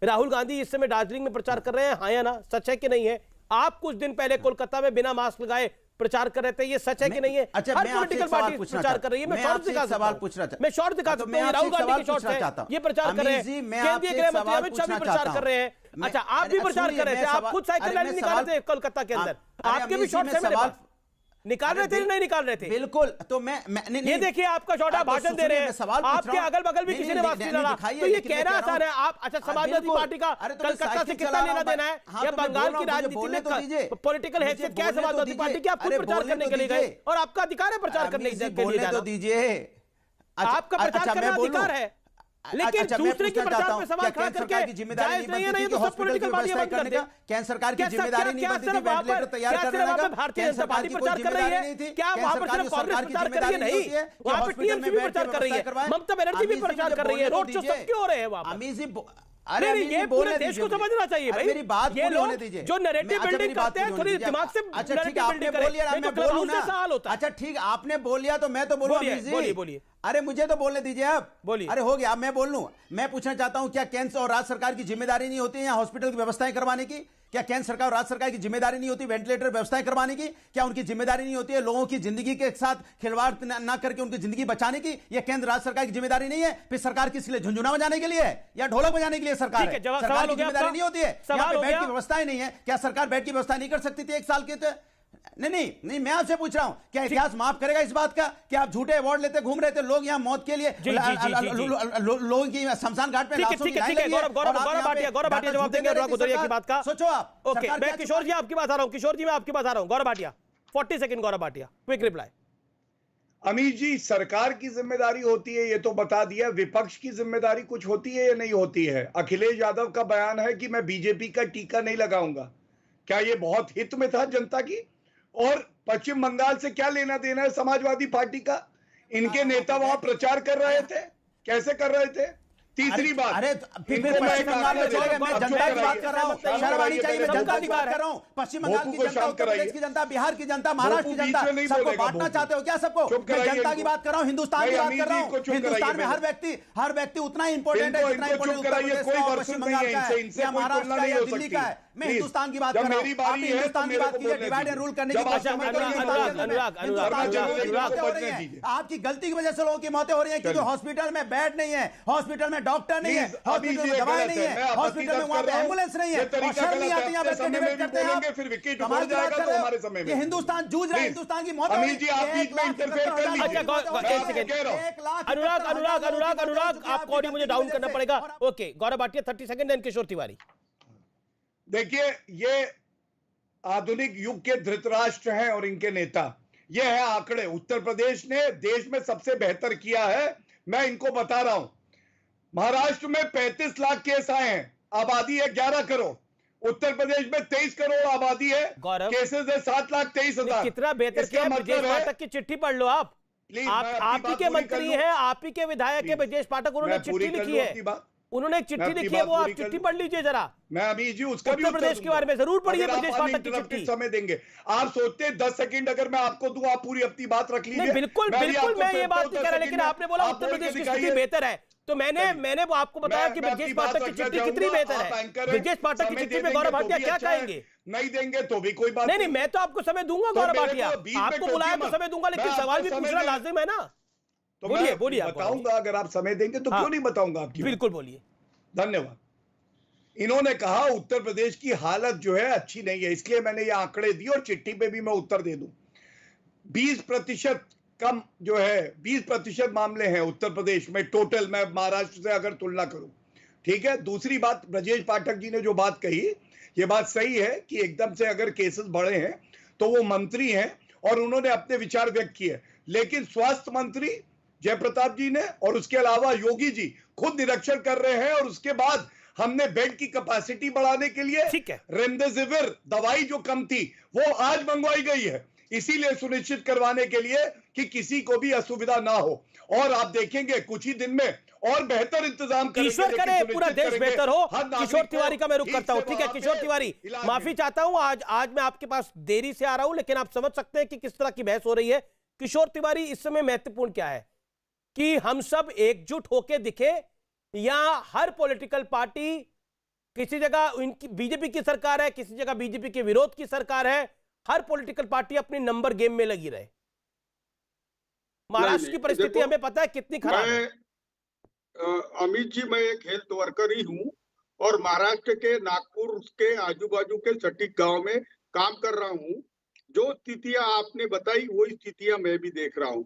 राहुल गांधी इस समय दार्जिलिंग में प्रचार कर रहे हैं, हाँ या ना, सच है कि नहीं है? आप कुछ दिन पहले कोलकाता में बिना मास्क लगाए प्रचार कर रहे थे, ये सच है कि नहीं है? अच्छा, हर मैं पॉलिटिकल पार्टी प्रचार कर रही है। मैं शॉर्ट दिखा सवाल पूछना चाहता हूं। मैं शॉर्ट दिखा सकता हूं, राहुल गांधी के शॉर्ट है, ये प्रचार कर रहे हैं। केंद्रीय गृह मंत्री अमित शाह भी प्रचार कर रहे हैं। अच्छा, आप भी प्रचार कर रहे थे, आप खुद साइकिल रैली निकाल रहे थे कोलकाता के अंदर, आपके भी शॉर्ट है, निकाल रहे थे नहीं निकाल रहे थे? बिल्कुल। तो मैं ये देखिए आपका छोटा भाषण दे रहे हैं, आपके अगल बगल भी किसी ने मास्क नहीं डाला, तो ये कहना आसान है। आप अच्छा, समाजवादी पार्टी का कलकत्ता से कितना लेना देना है, या बंगाल की राजनीति में पॉलिटिकल हैसियत क्या है समाजवादी पार्टी की? आप खुद प्रचार करने के लिए गए और आपका अधिकार है प्रचार करने के लिए, दीजिए आपका प्रचार करने का अधिकार है, लेकिन दूसरे के प्रचार पे सवाल खड़ा करके जिम्मेदारी नहीं है, तो हॉस्पिटल की व्यवस्था करने का केंद्र सरकार की जिम्मेदारी नहीं बनती थी वेंटिलेटर तैयार करने का? भारतीय जनता पार्टी प्रचार कर रही है क्या? वहां पर सिर्फ कांग्रेस प्रचार कर रही है? नहीं, वहां पर टीएमसी भी प्रचार कर रही है, ममता बनर्जी भी प्रचार कर रही है, रोड शो सब क्यों हो रहे हैं वहां पर? अरे ये पूरे देश को समझना चाहिए भाई, मेरी बात ये लोग दीजिए जो नैरेटिव बिल्डिंग करते हैं, थोड़ी दिमाग से अच्छा ठीक है, आपने बोल लिया, मैं बोलूं ना? अच्छा ठीक, आपने बोल लिया तो मैं तो बोलूं। बोलिए। अरे मुझे तो बोलने दीजिए आप, बोलिए। अरे हो गया, अब मैं बोल लूं। मैं पूछना चाहता हूं, क्या केंद्र और राज्य सरकार की जिम्मेदारी नहीं होती है यहाँ हॉस्पिटल की व्यवस्थाएं करवाने की? क्या केंद्र सरकार और राज्य सरकार की जिम्मेदारी नहीं होती वेंटिलेटर व्यवस्थाएं करवाने की? क्या उनकी जिम्मेदारी नहीं होती है लोगों की जिंदगी के साथ खिलवाड़ ना करके उनकी जिंदगी बचाने की? यह केंद्र राज्य सरकार की जिम्मेदारी नहीं है? फिर सरकार किस लिए, झुंझुना बजाने के लिए है या ढोलक बजाने के लिए सरकार है? सरकार की जिम्मेदारी नहीं होती है? यहाँ पे बेड की व्यवस्थाएं नहीं है, क्या सरकार बेड की व्यवस्था नहीं कर सकती थी 1 साल के? तो नहीं, मैं आपसे पूछ रहा हूं, क्या इतिहास माफ करेगा इस बात का कि आप झूठे अवार्ड लेते घूम रहे थे? लोग यहाँ मौत के लिए लोगों की शमशान घाट पे लाशों की लाइन लगी है। गौरव भाटिया जवाब देंगे अनुराग गुदरिया की बात का। सोचो आप। ओके, मैं किशोर जी आपकी बात आ रहा हूं, किशोर जी मैं आपकी बात आ रहा हूं। Gaurav Bhatia 40 second, Gaurav Bhatia quick reply. Amit ji, सरकार की जिम्मेदारी होती है ये तो बता दिया, विपक्ष की जिम्मेदारी कुछ होती है या नहीं होती है? अखिलेश यादव का बयान है कि मैं बीजेपी का टीका नहीं लगाऊंगा, क्या ये बहुत हित में था जनता की? और पश्चिम बंगाल से क्या लेना देना है समाजवादी पार्टी का? इनके नेता वहां प्रचार कर रहे थे, कैसे कर रहे थे? तीसरी बात, अरे फिर पश्चिम बंगाल में चले गए। मैं जनता की बात कर रहा हूँ, शर्म आनी चाहिए। मैं जनता की बात कर रहा हूँ, पश्चिम बंगाल की जनता, उत्तर प्रदेश की जनता, बिहार की जनता, महाराष्ट्र की जनता, सबको बांटना चाहते हो क्या सबको? मैं जनता की बात कर रहा हूँ, हिंदुस्तान की बात कर रहा हूँ। हिंदुस्तान में हर व्यक्ति उतना ही इंपॉर्टेंट है जितना इंपॉर्टेंट उत्तर प्रदेश का और पश्चिम बंगाल का है या महाराष्ट्र का या दिल्ली का है। मैं हिंदुस्तान की बात कर रहा हूँ, आपने हिंदुस्तान की बात की है, डिवाइड एंड रूल करने की बात। आपकी गलती की वजह से लोगों की मौतें हो रही है क्योंकि हॉस्पिटल में बेड नहीं है, हॉस्पिटल में डॉक्टर नहीं है, हॉस्पिटल में दवाएं नहीं है, हॉस्पिटल में वहां पे एम्बुलेंस नहीं है, और शर्म नहीं आती आप इसको डिबेट करते हैं आप? फिर विकेट कमाल हो की बात जाएगा कर तो रहे हमारे हो। समय में ये हिंदुस्तान जूझ रहा है, हिंदुस्तान की मौत हो रही है। अमित जी, आप बीच में इंटरफेयर कर लीजिए। अनुराग आपको ऑडियो मुझे डाउन करना पड़ेगा। Okay, Gaurav Bhatia 30 second, then किशोर तिवारी। देखिए, ये आधुनिक युग के धृतराष्ट्र हैं और इनके नेता, ये है आंकड़े। उत्तर प्रदेश ने देश में सबसे बेहतर किया है, मैं इनको बता रहा हूं। महाराष्ट्र में 35 लाख केस आए हैं, आबादी है 11 करोड़। उत्तर प्रदेश में 23 करोड़ आबादी है, केसेस है 7,23,000। कितना बेहतर किया? ब्रजेश पाठक की चिट्ठी पढ़ लो आप ही के मंत्री हैं, आप ही के विधायक है ब्रजेश पाठक, उन्होंने चिट्ठी लिखी है, उन्होंने एक चिट्ठी लिखी है, वो आप चिट्ठी पढ़ लीजिए जरा। मैं अभी जी उसका भी उत्तर प्रदेश के बारे में जरूर पढ़िए ब्रजेश पाठक की चिट्ठी। समय देंगे आप सोचते हैं 10 सेकंड अगर मैं आपको दूं आप पूरी अपनी बात रख लीजिए। बिल्कुल मैं ये बात नहीं कह रहा, लेकिन आपने बोला उत्तर प्रदेश की स्थिति बेहतर है, तो मैंने वो आपको बताया कि ब्रजेश पाठक की चिट्ठी कितनी बेहतर है। ब्रजेश पाठक की चिट्ठी में गौरव भाटिया क्या कहेंगे? नहीं देंगे तो भी कोई बात नहीं, मैं तो आपको समय दूंगा गौरव भाटिया, आपको बुलाया तो समय दूंगा, लेकिन सवाल भी पूछना लाजिम है ना। तो बोलिए बताऊंगा, अगर आप समय देंगे तो क्यों नहीं बताऊंगा आपकी। बिल्कुल बोलिए। धन्यवाद। इन्होंने कहा उत्तर प्रदेश की हालत जो है अच्छी नहीं है, इसलिए मैंने ये आंकड़े दिए और चिट्ठी पे भी मैं उत्तर दे दूं। 20% कम जो है, 20% मामले हैं उत्तर प्रदेश में टोटल, मैं महाराष्ट्र से अगर तुलना करूं। ठीक है, दूसरी बात, ब्रजेश पाठक जी ने जो बात कही, ये बात सही है कि एकदम से अगर केसेस बढ़े हैं तो वो मंत्री हैं और उन्होंने अपने विचार व्यक्त किए, लेकिन स्वास्थ्य मंत्री जयप्रताप जी ने और उसके अलावा योगी जी खुद निरीक्षण कर रहे हैं, और उसके बाद हमने बेड की कैपेसिटी बढ़ाने के लिए रेमडेसिविर दवाई जो कम थी वो आज मंगवाई गई है, इसीलिए सुनिश्चित करवाने के लिए कि किसी को भी असुविधा ना हो। और आप देखेंगे कुछ ही दिन में और बेहतर इंतजाम करेंगे, ईश्वर करे पूरा देश बेहतर हो। किशोर तिवारी का मैं रुख करता हूं। ठीक है किशोर तिवारी, माफी चाहता हूं, आज मैं आपके पास देरी से आ रहा हूं, लेकिन आप समझ सकते हैं कि किस तरह की बहस हो रही है। किशोर तिवारी, इस समय महत्वपूर्ण क्या है कि हम सब एकजुट होकर दिखे या हर पॉलिटिकल पार्टी किसी जगह इनकी बीजेपी की सरकार है, किसी जगह बीजेपी के विरोध की सरकार है। हर पॉलिटिकल पार्टी अपनी नंबर गेम में लगी रहे। महाराष्ट्र की परिस्थिति हमें पता है कितनी खराब है। अमित जी, मैं एक हेल्थ वर्कर ही हूँ और महाराष्ट्र के नागपुर के आजू बाजू के सटीक गांव में काम कर रहा हूँ। जो स्थितियां आपने बताई वही स्थितियां मैं भी देख रहा हूँ।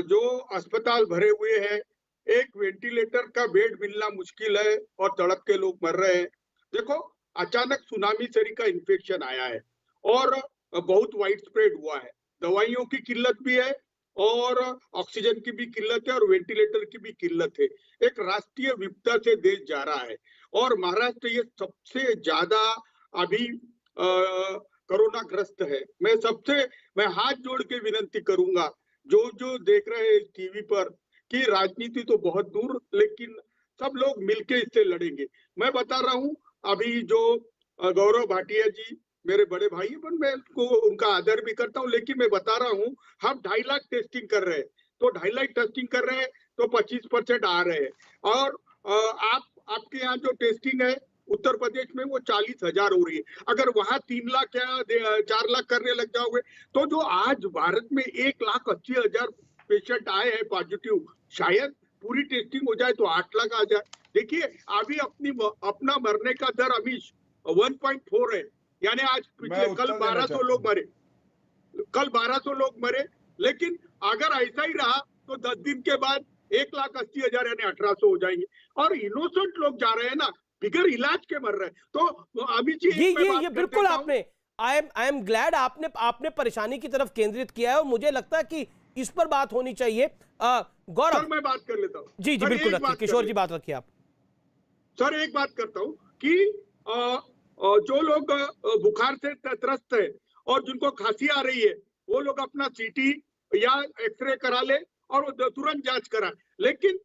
जो अस्पताल भरे हुए हैं, एक वेंटिलेटर का बेड मिलना मुश्किल है और तड़प के लोग मर रहे हैं। देखो, अचानक सुनामी सरी का इन्फेक्शन आया है और बहुत वाइड स्प्रेड हुआ है। दवाइयों की किल्लत भी है और ऑक्सीजन की भी किल्लत है और वेंटिलेटर की भी किल्लत है। एक राष्ट्रीय विपदा से देश जा रहा है और महाराष्ट्र ये सबसे ज्यादा अभी कोरोना ग्रस्त है। मैं हाथ जोड़ के विनंती करूंगा, जो देख रहे हैं टीवी पर, कि राजनीति तो बहुत दूर, लेकिन सब लोग मिलके इससे लड़ेंगे। मैं बता रहा हूँ, अभी जो गौरव भाटिया जी मेरे बड़े भाई हैं, पर मैं उनका आदर भी करता हूँ, लेकिन मैं बता रहा हूँ, हम 2.5 लाख टेस्टिंग कर रहे हैं, तो 2.5 लाख टेस्टिंग कर रहे हैं तो 25% आ रहे हैं। और आपके यहाँ जो टेस्टिंग है उत्तर प्रदेश में वो 40,000 हो रही है। अगर वहां 3 लाख या 4 लाख करने लग जाओगे तो जो आज भारत में 1,80,000 पेशेंट आए हैं पॉजिटिव, शायद पूरी टेस्टिंग हो जाए तो 8 लाख आ जाए। देखिए, अभी अपना मरने का दर अभी 1.4 है, यानी आज कल 1200 लोग मरे, लेकिन अगर ऐसा ही रहा तो 10 दिन के बाद 1,80,000 यानी 1,800 हो जाएंगे। और इनोसेंट लोग जा रहे हैं ना, बिगर इलाज के मर रहे हैं। तो अभी जी ये बिल्कुल आपने आई एम ग्लैड आपने परेशानी की तरफ केंद्रित किया है और मुझे लगता है कि इस पर बात होनी चाहिए। गौरव, मैं बात कर लेता हूँ। जी बिल्कुल रखिए, किशोर जी बात रखिए आप। सर, एक बात करता हूँ कि जो लोग बुखार से त्रस्त है और जिनको खांसी आ रही है, वो लोग अपना सीटी या एक्सरे करा ले और तुरंत जांच करा। लेकिन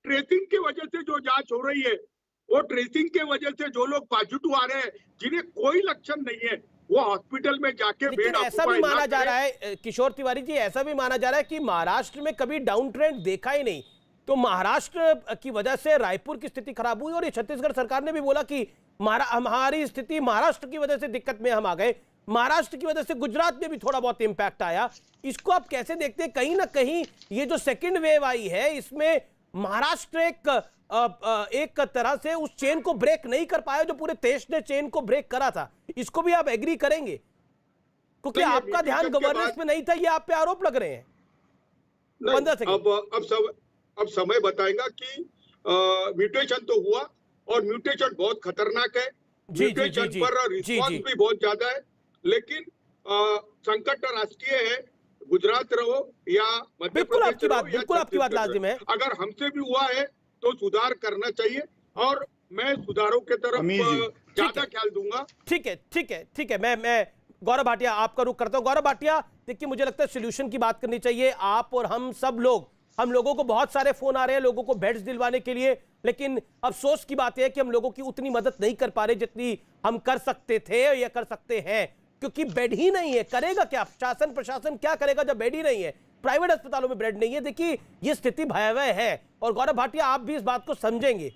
ट्रेसिंग की वजह से जो जांच हो रही है, वो ट्रेसिंग के वजह से जो लोग पॉजिटिव आ रहे हैं, जिन्हें कोई लक्षण नहीं है, वो हॉस्पिटल में जाके बेड ऐसा भी माना जा रहा है किशोर तिवारी जी, ऐसा भी माना जा रहा है कि महाराष्ट्र में कभी डाउन ट्रेंड देखा ही नहीं, तो महाराष्ट्र की वजह से रायपुर की स्थिति खराब हुई। और ये छत्तीसगढ़ सरकार ने भी बोला कि हमारी स्थिति महाराष्ट्र की वजह से दिक्कत में हम आ गए, महाराष्ट्र की वजह से गुजरात में भी थोड़ा बहुत इंपैक्ट आया। इसको आप कैसे देखते हैं? कहीं ना कहीं ये जो सेकेंड वेव आई है, इसमें महाराष्ट्र एक तरह से उस चेन को ब्रेक नहीं कर पाया जो पूरे देश ने चेन को ब्रेक करा था। इसको भी आप एग्री करेंगे? क्योंकि आपका ध्यान गवर्नेंस में नहीं था, ये आप पे आरोप लग रहे हैं। 15 सेकंड। अब समय बताएगा कि म्यूटेशन तो हुआ और म्यूटेशन बहुत खतरनाक है। म्यूटेशन पर रिस्पांस भी बहुत ज्यादा है, लेकिन संकट राष्ट्रीय है। गुजरात रहो या मध्य प्रदेश रहो, बिल्कुल आपकी बात लाजिम है। अगर हमसे भी हुआ है तो सुधार करना चाहिए और मैं सुधारों के तरफ ज्यादा ख्याल दूंगा। ठीक है। मैं गौरव भाटिया आपका रुख करता हूं। गौरव भाटिया, देखिए, मुझे लगता है सोल्यूशन की बात करनी चाहिए। आप और हम लोगों को बहुत सारे फोन आ रहे हैं लोगों को बेड्स दिलवाने के लिए, लेकिन अफसोस की बात है कि हम लोगों की उतनी मदद नहीं कर पा रहे जितनी हम कर सकते थे या कर सकते हैं, क्योंकि बेड ही नहीं है। करेगा क्या शासन प्रशासन, क्या करेगा जब बेड ही नहीं है? प्राइवेट अस्पतालों में बेड नहीं है। देखिए, ये स्थिति भयावह है और गौरव भाटिया आप भी इस बात को समझेंगे।